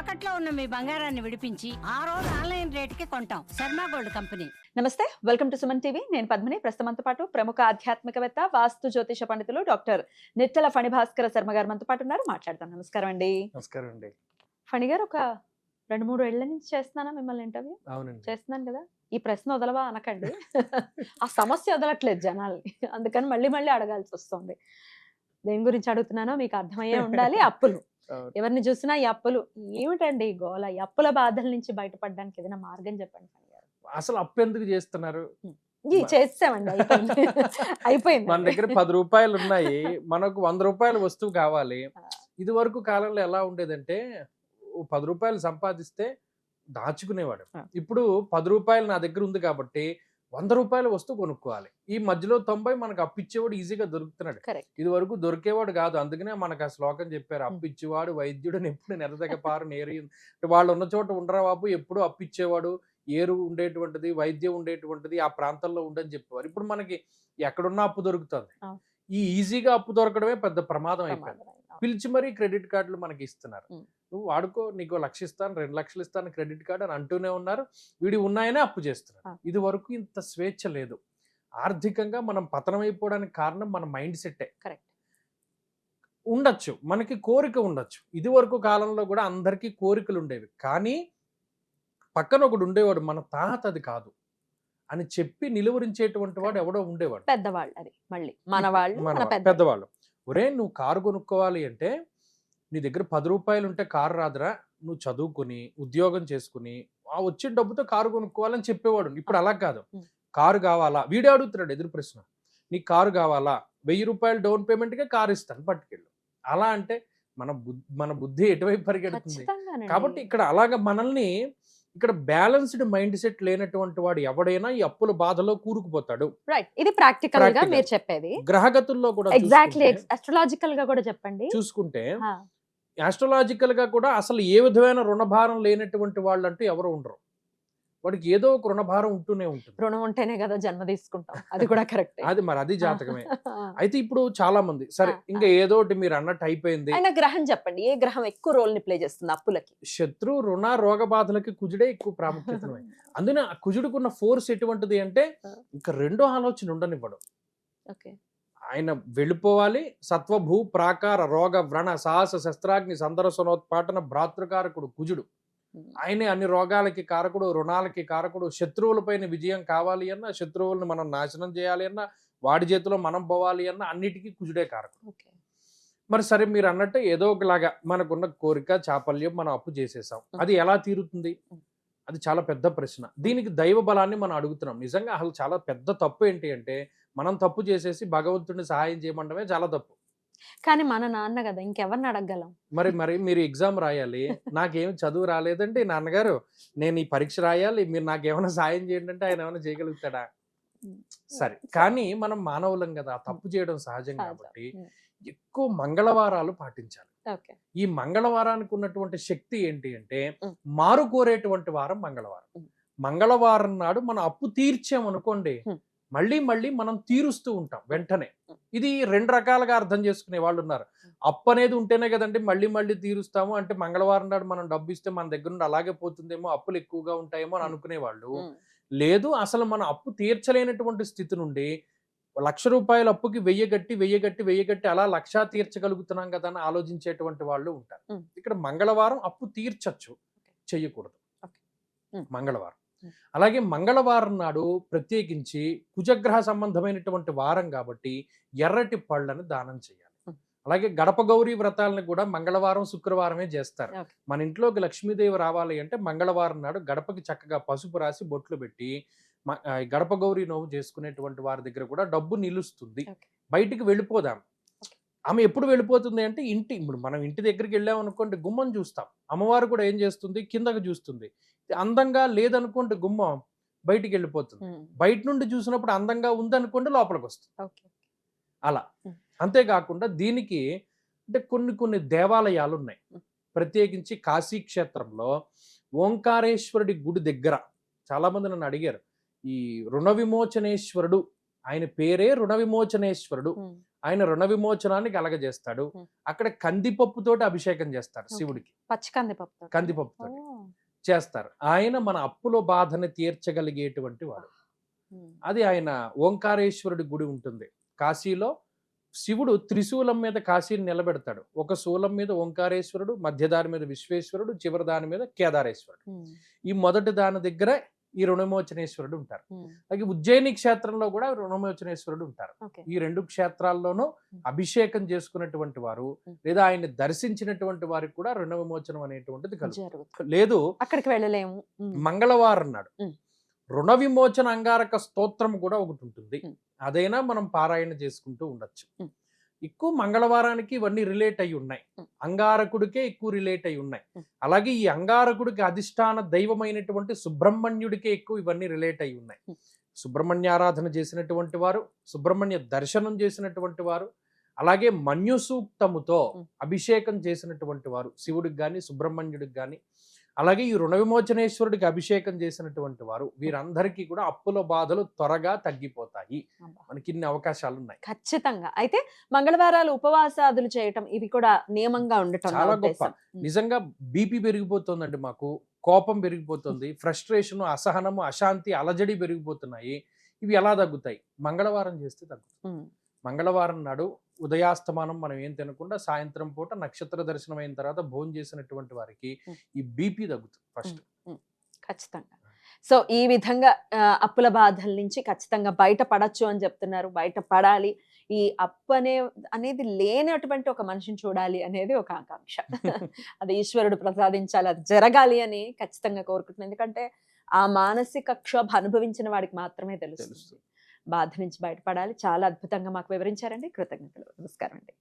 తాకట్లో ఉన్న మీ బంగారాన్ని విడిపించి ఆ రోజు ఆన్లైన్ రేటుకి కొంటాం. Sharma gold company. నమస్తే, వెల్కమ్ టు సుమన్ టీవీ. నేను పద్మిని. ప్రస్తుతంతో పాటు ప్రముఖ ఆధ్యాత్మికవేత్త, వాస్తు జ్యోతిష పండితులు డాక్టర్ నిట్టల ఫణిభాస్కర శర్మ గారు మనతో పాటు ఉన్నారు. మాట్లాడదాం. నమస్కారం అండి. నమస్కారం అండి. ఫణి గారు, ఒక 2-3 ఏళ్ల నుంచి చేస్తున్నానా మిమ్మల్ని ఇంటర్వ్యూ? అవునండి. చేస్తున్నాను కదా. ఈ ప్రశ్న వదలవా అనకండి. ఆ సమస్య వదలట్లేదు జనాల్ని, అందుకని మళ్ళీ మళ్ళీ అడగాల్సి వస్తుంది. దేని గురించి అడుగుతున్నానో మీకు అర్థమయ్యే ఉండాలి. అప్పులు. ఎవరిని చూసినా ఈ అప్పులు ఏమిటండి ఈ గోల? ఈ అప్పుల బాధల నుంచి బయటపడడానికి ఏదైనా మార్గం చెప్పండి ఫణి గారు. అసలు అప్పు ఎందుకు చేస్తున్నారు? చేసామండి, అయిపోయింది. అయిపోయింది. మన దగ్గర 10 రూపాయలు ఉన్నాయి, మనకు 100 రూపాయల వస్తువు కావాలి. ఇది వరకు కాలంలో ఎలా ఉండేదంటే 10 రూపాయలు సంపాదిస్తే దాచుకునేవాడు. ఇప్పుడు 10 రూపాయలు నా దగ్గర ఉంది కాబట్టి 100 రూపాయల వస్తువు కొనుక్కోవాలి. ఈ మధ్యలో 90 మనకు అప్పిచ్చేవాడు ఈజీగా దొరుకుతున్నాడు. ఇది వరకు దొరికేవాడు కాదు. అందుకనే మనకు ఆ శ్లోకం చెప్పారు, అప్పిచ్చేవాడు వైద్యుడు ఎప్పుడు నెరదగ పారు నేరు. వాళ్ళు ఉన్న చోట ఉండరా బాబు, ఎప్పుడు అప్పిచ్చేవాడు, ఏరు ఉండేటువంటిది, వైద్యం ఉండేటువంటిది ఆ ప్రాంతంలో ఉండని చెప్పేవారు. ఇప్పుడు మనకి ఎక్కడున్నా అప్పు దొరుకుతుంది. ఈ ఈజీగా అప్పు దొరకడమే పెద్ద ప్రమాదం అయిపోయింది. పిలిచి మరీ క్రెడిట్ కార్డులు మనకి ఇస్తున్నారు. నువ్వు వాడుకో, నీకు 1 లక్ష ఇస్తాను, 2 లక్షలు ఇస్తాను క్రెడిట్ కార్డు అని అంటూనే ఉన్నారు. వీడి ఉన్నాయనే అప్పు చేస్తున్నారు. ఇది వరకు ఇంత స్వేచ్ఛ లేదు. ఆర్థికంగా మనం పతనం అయిపోవడానికి కారణం మన మైండ్ సెట్టే. ఉండొచ్చు, మనకి కోరిక ఉండొచ్చు. ఇది వరకు కాలంలో కూడా అందరికీ కోరికలు ఉండేవి, కానీ పక్కన ఒకడు ఉండేవాడు, మన తాహత అది కాదు అని చెప్పి నిలువరించేటువంటి వాడు ఎవడో ఉండేవాడు. పెద్దవాళ్ళు, అది మళ్ళీ మన వాళ్ళు, పెద్దవాళ్ళు. ఒరే, నువ్వు కారు కొనుక్కోవాలి అంటే నీ దగ్గర 10 రూపాయలు ఉంటే కారు రాదురా, నువ్వు చదువుకుని ఉద్యోగం చేసుకుని ఆ వచ్చే డబ్బుతో కారు కొనుక్కోవాలని చెప్పేవాడు. ఇప్పుడు అలా కాదు. కారు కావాలా, వీడే అడుగుతున్నాడు ఎదురు ప్రశ్న, నీకు కారు కావాలా, 1000 రూపాయలు డౌన్ పేమెంట్గా కారు ఇస్తాను పట్టుకెళ్ళు. అలా అంటే మన బుద్ధి ఎటువైపు పరిగెడుతుంది? కాబట్టి ఇక్కడ అలాగా మనల్ని, ఇక్కడ బ్యాలెన్స్డ్ మైండ్ సెట్ లేనటువంటి వాడు ఎవడైనా ఈ అప్పుల బాధలో కూరుకుపోతాడు. ఇది ప్రాక్టికల్ గా మీరు చెప్పేది. గ్రహగతుల్లో కూడా ఎగ్జాక్ట్లీ, అస్ట్రాలజికల్ గా కూడా చెప్పండి. చూసుకుంటే ఆస్ట్రాలజికల్ గా కూడా అసలు ఏ విధమైన రుణభారం లేనటువంటి వాళ్ళు అంటూ ఎవరు ఉండరు. వాడికి ఏదో ఒక రుణభారం ఉంటూనే ఉంటుంది. రుణం ఉంటేనే కదా జన్మ తీసుకుంటాం, అది కూడా కరెక్ట్. అది జాతకమే. అయితే ఇప్పుడు చాలా మంది సరే ఇంకా ఏదోటి మీరు అన్నట్టు అయిపోయింది. అయినా గ్రహం చెప్పండి, ఏ గ్రహం ఎక్కువ రోల్ ని ప్లే చేస్తుంది అప్పులకి? శత్రు, రుణ, రోగ బాధలకి కుజుడే ఎక్కువ ప్రాముఖ్యత. అందున కుజుడుకున్న ఫోర్స్ ఎటువంటిది అంటే ఇంకా రెండో ఆలోచన ఉండనివ్వడు. ఆయన వెళ్ళిపోవాలి. సత్వభూ ప్రాకార రోగ వ్రణ సాహస శస్త్రాగ్ని సందర్శనోత్పాటన భ్రాతృకారకుడు కుజుడు. ఆయనే అన్ని రోగాలకి కారకుడు, రుణాలకి కారకుడు. శత్రువులపైన విజయం కావాలి అన్నా, శత్రువులను మనం నాశనం చేయాలి అన్నా, వాడి చేతిలో మనం పోవాలి అన్నా అన్నిటికీ కుజుడే కారకుడు. మరి సరే మీరు అన్నట్టు ఏదో ఒకలాగా మనకున్న కోరిక చాపల్యం మనం అప్పు చేసేసాం, అది ఎలా తీరుతుంది? అది చాలా పెద్ద ప్రశ్న. దీనికి దైవ బలాన్ని మనం అడుగుతున్నాం. నిజంగా అసలు చాలా పెద్ద తప్పు ఏంటి అంటే మనం తప్పు చేసేసి భగవంతుడిని సహాయం చేయమంటమే చాలా తప్పు. కానీ మన నాన్న కదా, ఇంకెవరిని అడగలం? మరి మీరు ఎగ్జామ్ రాయాలి, నాకేం చదువు రాలేదండి నాన్నగారు, నేను ఈ పరీక్ష రాయాలి, మీరు నాకేమైనా సాయం చేయండి అంటే ఆయన ఏమైనా చేయగలుగుతాడా? సరే, కానీ మనం మానవులం కదా, తప్పు చేయడం సహజం కాబట్టి ఎక్కువ మంగళవారాలు పాటించాలి. ఈ మంగళవారానికి ఉన్నటువంటి శక్తి ఏంటి అంటే మారు కోరేటువంటి వారం మంగళవారం. మంగళవారం నాడు మనం అప్పు తీర్చామనుకోండి, మళ్ళీ మళ్ళీ మనం తీరుస్తూ ఉంటాం వెంటనే. ఇది 2 రకాలుగా అర్థం చేసుకునే వాళ్ళు ఉన్నారు. అప్పు అనేది ఉంటేనే కదండి మళ్ళీ మళ్ళీ తీరుస్తాము అంటే, మంగళవారం నాడు మనం డబ్బు ఇస్తే మన దగ్గర నుండి అలాగే పోతుందేమో, అప్పులు ఎక్కువగా ఉంటాయేమో అని అనుకునేవాళ్ళు. లేదు, అసలు మన అప్పు తీర్చలేనటువంటి స్థితి నుండి 1,00,000 రూపాయల అప్పుకి 1000 గట్టి అలా 1,00,000 తీర్చగలుగుతున్నాం కదా అని ఆలోచించేటువంటి వాళ్ళు ఉంటారు. ఇక్కడ మంగళవారం అప్పు తీర్చచ్చు, చెయ్యకూడదు మంగళవారం. అలాగే మంగళవారం నాడు ప్రత్యేకించి కుజగ్రహ సంబంధమైనటువంటి వారం కాబట్టి ఎర్రటి పళ్ళని దానం చేయాలి. అలాగే గడప గౌరీ వ్రతాలను కూడా మంగళవారం శుక్రవారమే చేస్తారు. మన ఇంట్లోకి లక్ష్మీదేవి రావాలి అంటే మంగళవారం నాడు గడపకి చక్కగా పసుపు రాసి బొట్లు పెట్టి గడప గౌరీ నోవు చేసుకునేటువంటి వారి దగ్గర కూడా డబ్బు నిలుస్తుంది. బయటికి వెళ్ళిపోదాం. ఆమె ఎప్పుడు వెళ్ళిపోతుంది అంటే ఇప్పుడు మనం ఇంటి దగ్గరికి వెళ్ళామనుకోండి, గుమ్మం చూస్తాం. అమ్మవారు కూడా ఏం చేస్తుంది, కిందకు చూస్తుంది. అందంగా లేదనుకోండి గుమ్మం, బయటికి వెళ్ళిపోతుంది. బయట నుండి చూసినప్పుడు అందంగా ఉందనుకోండి, లోపలికి వస్తుంది. అలా. అంతేకాకుండా దీనికి అంటే కొన్ని దేవాలయాలు ఉన్నాయి. ప్రత్యేకించి కాశీ క్షేత్రంలో ఓంకారేశ్వరుడి గుడి దగ్గర చాలా మంది నన్ను అడిగారు, ఈ రుణ విమోచనేశ్వరుడు, ఆయన పేరే రుణ విమోచనేశ్వరుడు ఆయన రుణ విమోచనాన్ని కలగజేస్తాడు. అక్కడ కందిపప్పుతోటి అభిషేకం చేస్తారు శివుడికి. పచ్చి కందిపప్పు కందిపప్పుతోటి చేస్తారు. ఆయన మన అప్పుల బాధని తీర్చగలిగేటువంటి వాడు. అది ఆయన ఓంకారేశ్వరుడి గుడి ఉంటుంది కాశీలో. శివుడు త్రిశూలం మీద కాశీని నిలబెడతాడు. ఒక శూలం మీద ఓంకారేశ్వరుడు, మధ్య దాని మీద విశ్వేశ్వరుడు, చివరి దాని మీద కేదారేశ్వరుడు. ఈ మొదటి దాని దగ్గర ఈ రుణమోచనేశ్వరుడు ఉంటారు. అలాగే ఉజ్జయిని క్షేత్రంలో కూడా రుణమోచనేశ్వరుడు ఉంటారు. ఈ 2 క్షేత్రాల్లోనూ అభిషేకం చేసుకున్నటువంటి వారు లేదా ఆయన్ని దర్శించినటువంటి వారికి కూడా రుణ విమోచనం అనేటువంటిది కలుగుతుంది. లేదు అక్కడికి వెళ్ళలేము. మంగళవారం నాడు రుణ విమోచన అంగారక స్తోత్రం కూడా ఒకటి ఉంటుంది. అదైనా మనం పారాయణ చేసుకుంటూ ఉండొచ్చు. ఎక్కువ మంగళవారానికి ఇవన్నీ రిలేట్ అయి ఉన్నాయి. అంగారకుడికే ఎక్కువ రిలేట్ అయి ఉన్నాయి. అలాగే ఈ అంగారకుడికి అధిష్టాన దైవమైనటువంటి సుబ్రహ్మణ్యుడికే ఎక్కువ ఇవన్నీ రిలేట్ అయి ఉన్నాయి. సుబ్రహ్మణ్య ఆరాధన చేసినటువంటి వారు, సుబ్రహ్మణ్య దర్శనం చేసినటువంటి వారు, అలాగే మన్యు సూక్తముతో అభిషేకం చేసినటువంటి వారు శివుడికి కానీ సుబ్రహ్మణ్యుడికి కానీ, అలాగే ఈ రుణ విమోచనేశ్వరుడికి అభిషేకం చేసినటువంటి వారు, వీరందరికీ కూడా అప్పుల బాధలు త్వరగా తగ్గిపోతాయి. మనకి ఇన్ని అవకాశాలు ఉన్నాయి. ఖచ్చితంగా. అయితే మంగళవారాలు ఉపవాసాదులు చేయటం ఇవి కూడా నియమంగా ఉండటం చాలా గొప్ప. నిజంగా బీపీ పెరిగిపోతుందండి, మాకు కోపం పెరిగిపోతుంది, ఫ్రస్ట్రేషన్, అసహనము, అశాంతి, అలజడి పెరిగిపోతున్నాయి. ఇవి ఎలా తగ్గుతాయి? మంగళవారం చేస్తే తగ్గుతాయి. మంగళవారం నాడు ఉదయాస్తమానం మనం ఏం తినకుండా సాయంత్రం పూట నక్షత్ర దర్శనం అయిన తర్వాత భోజనం చేసినటువంటి వారికి ఈ బీపీ తగ్గుతుంది ఫస్ట్. ఖచ్చితంగా. సో ఈ విధంగా అప్పుల బాధల నుంచి ఖచ్చితంగా బయటపడచ్చు అని చెప్తున్నారు. బయటపడాలి. ఈ అప్పు అనేది లేనటువంటి ఒక మనిషిని చూడాలి అనేది ఒక ఆకాంక్ష. అది ఈశ్వరుడు ప్రసాదించాలి, అది జరగాలి అని ఖచ్చితంగా కోరుకుంటున్నాను. ఎందుకంటే ఆ మానసిక క్షోభ అనుభవించిన వాడికి మాత్రమే తెలుస్తుంది. బాధ నుంచి బయటపడాలి. చాలా అద్భుతంగా మాకు వివరించారండి. కృతజ్ఞతలు. నమస్కారం అండి.